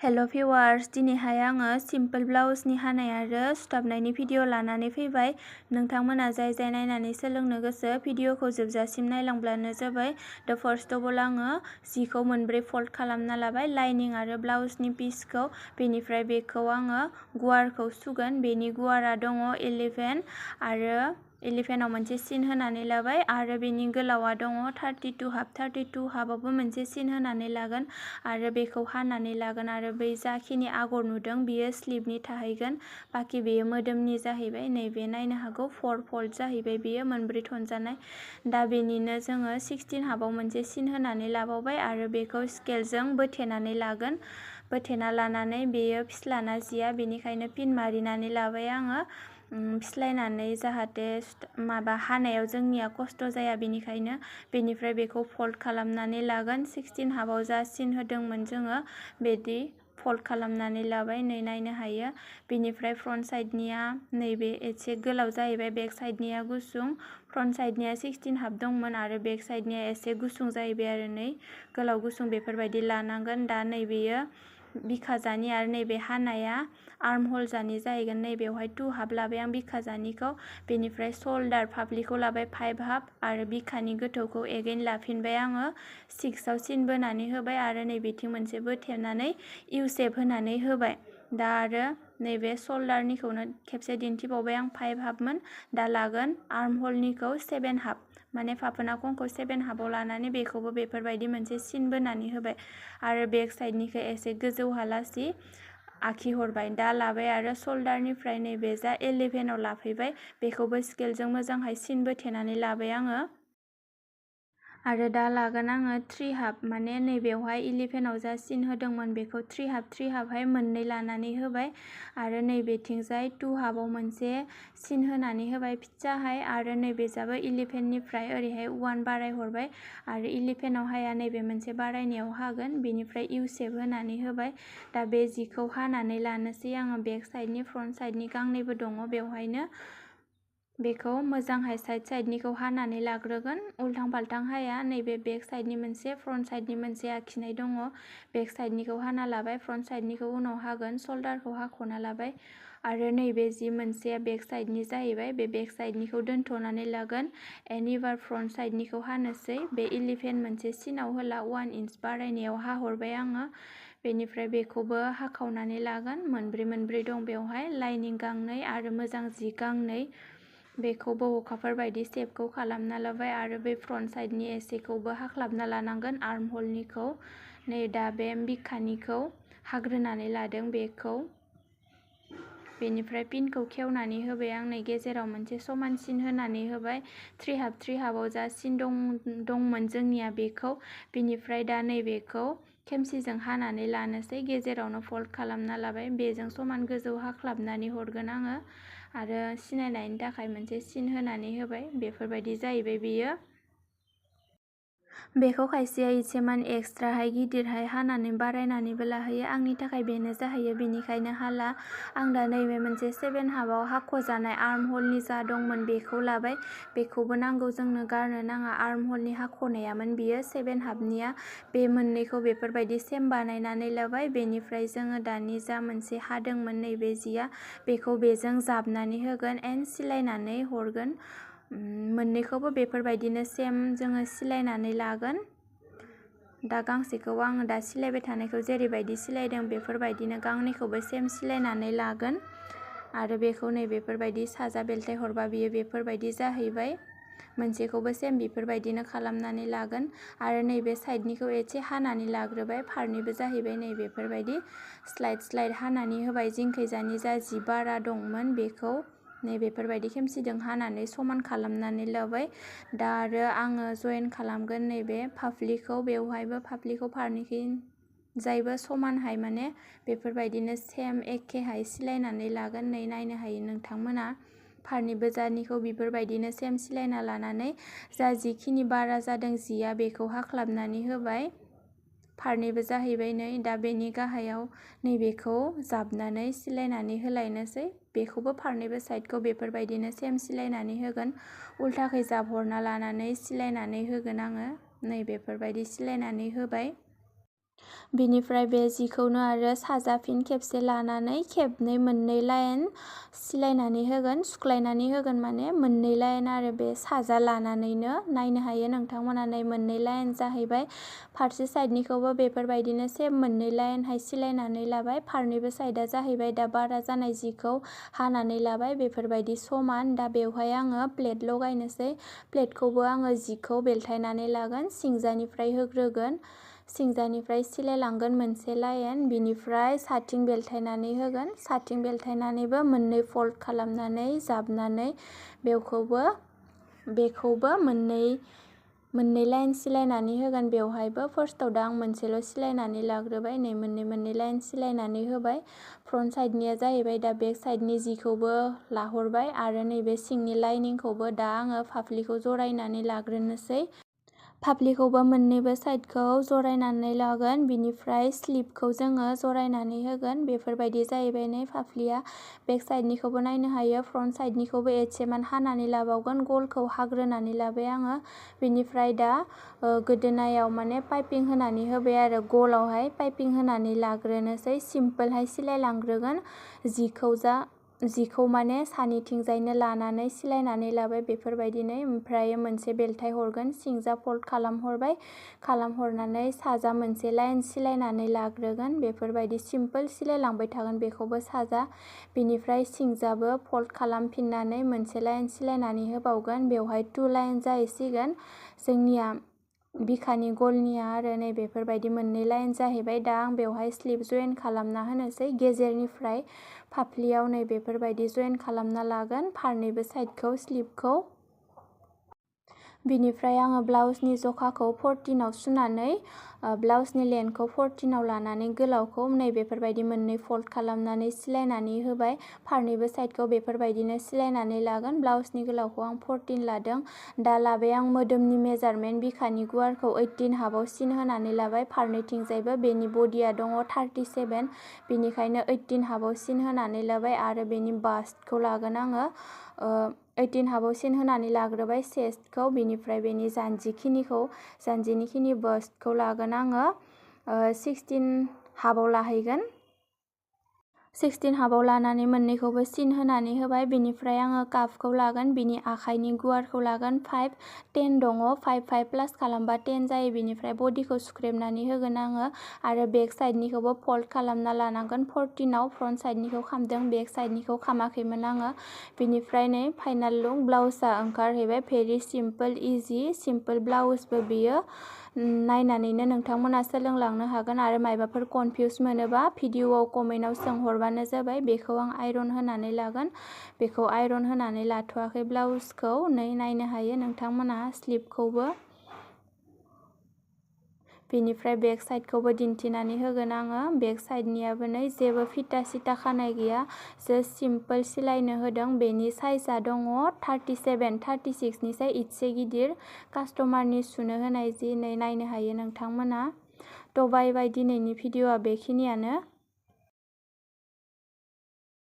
हेल' भिउवार्स, दिनैहाय आङो सिम्पोल ब्लाउसनि हानाय आरो सुथाबनायनि भिडिअ लानानै फैबाय। नोंथांमोना जाय नायनानै सोलोंनो गोसो भिडिअखौ जोबजासिम नायलांब्लानो जाबाय। दा फार्स्ट अफ अल आङो जिखौ मोनब्रै फोल्ड खालामना लाबाय, लाइनिं आरो ब्लाउसनि पिसखौ। बेनिफ्राय बेखौ आङो गुवारखौ सुगोन। बेनि गुवारा दङ 11 आरो 11आव मोनसे सिन होनानै लाबाय आरो बेनि गोलावा दङ 32 हाफ। 32 हाफावबो मोनसे सिन होनानै लागोन आरो बेखौ हानानै लागोन आरो बै जाखिनि आगर नुदों बियो स्लिभनि थाहैगोन। बाखि बेयो मोदोमनि जाहैबाय। नैबे नायनो हागौ 4 फोल्ड जाहैबाय, बेयो मोनब्रै थनजानाय। दा बेनिनो जोङो 16 हाफाव मोनसे सिन होनानै लाबावबाय आरो बेखौ स्केलजों बोथेनानै लागोन। बोथेना लानानै बेयो फिस्लाना जिया, बेनिखायनो पिन मारिनानै लाबाय आङो फिस्लायनानै, जाहाथे हानायाव जोंनिया खस्थ' जाया बेनिखायनो। बेनिफ्राय बेखौ फोल्ड खालामनानै लागोन। 16 हाफाव जा सिन होदोंमोन जोङो बिदि फोल्ड खालामनानै लाबाय। नै नायनो हायो। बेनिफ्राय फ्रन्ट साइडनिया नैबे एसे गोलाव जाहैबाय, बेक साइडनिया गुसुं। फ्रन्ट साइडनिया 16 हाफ दंमोन आरो बेक साइडनिया एसे गुसुं जाहैबाय आरो नै गोलाव गुसुं बेफोरबायदि लानांगोन। दा नैबेयो बिखाजानि आरो नैबे हानाया आर्म हल जानि जाहैगोन। नैबेवहाय 2 हाफ लाबाय आं बिखाजानिखौ। बेनिफ्राय शोल्डार फाफ्लिखौ लाबाय 5 हाफ आरो बिखानि गोथौखौ एगेइन लाफिनबाय आङो 6आव सिन बोनानै होबाय आरो नैबेथिं मोनसे बोथेनानै इउ सेप होनानै होबाय। दा आरो नैबे शोल्डारनिखौनो खेबसे दिन्थिबावबाय आं 5 हाफमोन। दा लागोन आर्म हलनिखौ 7 हाफ, माने फाफोना खंखौ 7 हाफाव लानानै बेखौबो बेफोरबायदि मोनसे सिन बोनानै होबाय आरो बेक साइडनिखौ एसे गोजौहालासि आखिहरबाय। दा लाबाय आरो शोल्डारनिफ्राय नैबे जा 11आव लाफैबाय, बेखौबो स्केलजों मोजांहाय सिन बोथेनानै लाबाय आङो। आरो दा लागोन आङो 3 हाफ, माने नैबेवहाय 11आव जा सिन होदोंमोन बेखौ 3 हाफहाय मोननै लानानै होबाय आरो नैबेथिंजाय 2 हाफाव मोनसे सिन होनानै होबाय फिसाहाय आरो नैबेजाबो 11निफ्राय ओरैहाय 1 बारायहरबाय आरो 11आव हाया नैबे मोनसे बारायनायाव हागोन। बेनिफ्राय इउ सेप होनानै होबाय। दा बे जिखौ हानानै लानोसै आङो। बेक साइडनि फ्रन्ट साइडनि गांनैबो दङ, बेवहायनो बेखौ मोजांहाय साइड साइडनिखौ हानानै लाग्रोगोन। उल्थां फाल्थां हाया। नैबे बेक साइडनि मोनसे फ्रन्ट साइडनि मोनसे आखिनाय दङ। बेक साइडनिखौ हाना लाबाय, फ्रन्ट साइडनिखौ उनाव हागोन। शोल्डारखौ हाख'ना लाबाय आरो नैबे जि मोनसेया बेक साइडनि जाहैबाय, बे बेक साइडनिखौ दोनथ'नानै लागोन। एबार फ्रन्ट साइडनिखौ हानोसै। बे 11 मोनसे सिनाव होला 1 इंच बारायनायाव हाहरबाय आङो। बेनिफ्राय बेखौबो हाखावनानै लागोन। मोनब्रै दं बेवहाय, लाइनिं गांनै आरो मोजां जि गांनै। बेखौबो अखाफोर बायदि सेपखौ खालामना लाबाय आरो बे फ्रन्ट साइडनि एसेखौबो हाख्लाबना लानांगोन आर्म हलनिखौ। नै दा बे बिखानिखौ हाग्रोनानै लादों बेखौ। बेनिफ्राय पिनखौ खेवनानै होबाय आं। नै गेजेराव मोनसे समान सिन होनानै होबाय। 3 हाफाव जा सिन दंमोन जोंनिया बेखौ। बेनिफ्राय दा नैबेखौ खेमसिजों हानानै लानोसै। गेजेरावनो फोल्ड खालामना लाबाय। बेजों समान गोजौ हाख्लाबनानै हरगोन आङो आरो सिनायनायनि थाखाय मोनसे सिन होनानै होबाय। बेफोरबायदि जाहैबाय बेयो। बेखौ खायसेया इसेमान एक्सट्राहाय गिदिरहाय हानानै बारायनानैबो लाहैयो। आंनि थाखाय बेनो जाहैयो, बेनिखायनो हाला। आं दा नैबे मोनसे 7 हाफाव हाख'जानाय आर्म हलनि जा दंमोन बेखौ लाबाय। बेखौबो नांगौ, जोंनो गारनो नाङा। आर्म हलनि हाख'नायामोन बियो 7 हाफनिया। बे मोननैखौ बेफोरबायदि सेम बानायनानै लाबाय। बेनिफ्राय जोङो दानि जा मोनसे हादोंमोन नैबे जिया, बेखौ बेजों जाबनानै होगोन एन्ड सिलायनानै हरगोन। मोननैखौबो बेफोरबायदिनो सेम जोङो सिलायनानै लागोन। दा गांसेखौ आङो दा सिलायबाय थानायखौ जेरैबायदि सिलायदों बेफोरबायदिनो गांनैखौबो सेम सिलायनानै लागोन आरो बेखौ नै बेफोरबायदि साजा बेलथाय हरबा बियो बेफोरबायदि जाहैबाय। मोनसेखौबो सेम बेफोरबायदिनो खालामनानै लागोन आरो नैबे साइडनिखौ एसे हानानै लाग्रोबाय। फारनैबो जाहैबाय नै बेफोरबायदि स्लाइड हानानै होबाय। जिंखैजानि जा जि बारा दंमोन बेखौ नै बेफोरबायदि खेमसिजों हानानै समान खालामनानै लाबाय। दा आरो आङो जयेन खालामगोन नैबे फाफ्लिखौ। बेवहायबो फाफ्लिखौ फारनैखैजायबो समानहाय, माने बेफोरबायदिनो सेम एखेहाय सिलायनानै लागोन। नै नायनो हायो नोंथांमोना। फारनैबो जानिखौ बेफोरबायदिनो सेम सिलायना लानानै जा जिखिनि बारा जादों जिया बेखौ हाख्लाबनानै होबाय। फारनैबो जाहैबाय। नै दा बेनि गाहायाव नैबेखौ जाबनानै सिलायनानै होलायनोसै। बेखौबो फारनैबो साइडखौ बेफोरबायदिनो सेम सिलायनानै होगोन। उल्थाखै जाबहरना लानानै सिलायनानै होगोन आङो। नै बेफोरबायदि सिलायनानै होबाय। बिनिफ्राय बे जिखौनो आरो साजाफिन खेबसे लानानै खेबनै मोननै लाइन सिलायनानै होगोन, सुख्लायनानै होगोन, माने मोननै लाइन आरो बे साजा लानानैनो नायनो हायो नोंथांमोना नै मोननै लाइन जाहैबाय। फारसे साइडनिखौबो बेफोरबायदिनो सेम मोननै लाइनहाय सिलायनानै लाबाय। फारनैबो साइडआ जाहैबाय दा बारा जानाय जिखौ हानानै लाबाय बेफोरबायदि समान। दा बेवहाय आङो प्लेट लगायनोसै। प्लेटखौबो आङो जिखौ बेलथायनानै लागोन, सिंजानिफ्राय होग्रोगोन, सिंजानिफ्राय सिलायलांगोन मोनसे लाइन, बिनिफ्राय साथिं बेलथायनानै होगोन, साथिं बेलथायनानैबो मोननै फोल्ड खालामनानै जाबनानै बेखौबो मोननै लाइन सिलायनानै होगोन। बेवहायबो फार्स्टआव दा आं मोनसेल' सिलायनानै लाग्रोबाय, नै मोननै लाइन सिलायनानै होबाय। फ्रन्ट साइडनिया जाहैबाय दा बेक साइडनि जिखौबो लाहरबाय आरो नैबे सिंनि लाइनिंखौबो दा आङो फाफ्लिखौ जरायनानै लाग्रोनोसै। फाफ्लिखौबो मोननैबो साइडखौ जरायनानै लागोन, बिनिफ्राय स्लिपखौ जोङो जरायनानै होगोन। बेफोरबायदि जाहैबाय नै फाफ्लिया। बेक साइडनिखौबो नायनो हायो, फ्रन्ट साइडनिखौबो एसेमान हानानै लाबावगोन, गलखौ हाग्रोनानै लाबाय आङो। बिनिफ्राय दा गोदोनायाव माने पाइपिं होनानै होबाय आरो गलावहाय पाइपिं होनानै लाग्रोनोसै। सिम्पोलहाय सिलायलांग्रोगोन जिखौ माने सानिथिंजायनो लानानै सिलायनानै लाबाय बेफोरबायदिनो। ओमफ्राय मोनसे बेलथाय हरगोन, सिंजा फोल्ड खालामहरबाय, खालामहरनानै साजा मोनसे लाइन सिलायनानै लाग्रोगोन। बेफोरबायदि सिम्पोल सिलायलांबाय थागोन बेखौबो साजा। बिनिफ्राय सिंजाबो फोल्ड खालामफिननानै मोनसे लाइन सिलायनानै होबावगोन। बेवहाय 2 लाइन जाहैसिगोन जोंनिया बिखानि गलनिया आरो नै बेफोरबायदि मोननै लाइन जाहैबाय। दा आं बेवहाय स्लिप जइन खालामना होनोसै, गेजेरनिफ्राय फाफ्लियाव नै बेफोरबायदि जइन खालामना लागोन फारनैबो साइडखौ स्लिपखौ। बिनिफ्राय आङो ब्लाउसनि जखाखौ 14आव सुनानै ब्लाउसनि लेन्थखौ 14आव लानानै गोलावखौ नै बेफोरबायदि मोननै फोल्ड खालामनानै सिलायनानै होबाय। फारनैबो साइडखौ बेफोरबायदिनो सिलायनानै लागोन। ब्लाउसनि गोलावखौ आं 14 लादों। दा लाबाय आं मोदोमनि मेजारमेन्ट, बिखानि गुवारखौ 18 हाफाव सिन होनानै लाबाय फारनैथिंजायबो। बेनि बडिया दङ 37, बेनिखायनो 18 हाफाव सिन होनानै लाबाय आरो बेनि बास्टखौ लागोन आङो 18 हाफाव सिन होनानै लाग्रोबाय चेस्टखौ। बिनिफ्राय बेनि जानजिनिखिनि बास्टखौ लागोन आङो 16 हाफाव लाहैगोन। 16 हाफाव लानानै मोननैखौबो सिन होनानै होबाय। बेनिफ्राय आङो काफखौ लागोन, बिनि आखाइनि गुवारखौ लागोन 5, 10 दङ, 5 प्लास खालामबा 10 जायो। बिनिफ्राय बडिखौ सुख्रेबनानै होगोन आङो आरो बेक साइडनिखौबो फोल्ड खालामना लानांगोन 14आव। फ्रन्ट साइडनिखौ खामदों, बेक साइडनिखौ खामाखैमोन आङो। बिनिफ्राय नै फाइनाल लुक ब्लाउसआ ओंखारहैबाय। भेरि सिम्पोल इजि, सिम्पोल ब्लाउसबो बियो। नायनानैनो नोंथांमोना सोलोंलांनो हागोन आरो मायबाफोर कनफिउस मोनोबा भिडिअआव कमेन्टआव सोंहरबानो जाबाय। बेखौ आं आइरन होनानै लागोन, बेखौ आइरन होनानै लाथ'वाखै ब्लाउसखौ। नै नायनो हायो नोंथांमोना स्लिपखौबो। बेनिफ्राय बेक साइडखौबो दिन्थिनानै होगोन आङो। बेक साइडनियाबो नै जेबो फिटा सिटा खानाय गैया, जास्ट सिम्पोल सिलायनो होदों। बेनि साइजआ दङ 37, 36निसाय इसे गिदिर। कास्टमारनि सुनो होनाय जि नै नायनो हायो नोंथांमोना। थ' बाय दिनैनि भिडिअआ बेखिनियानो।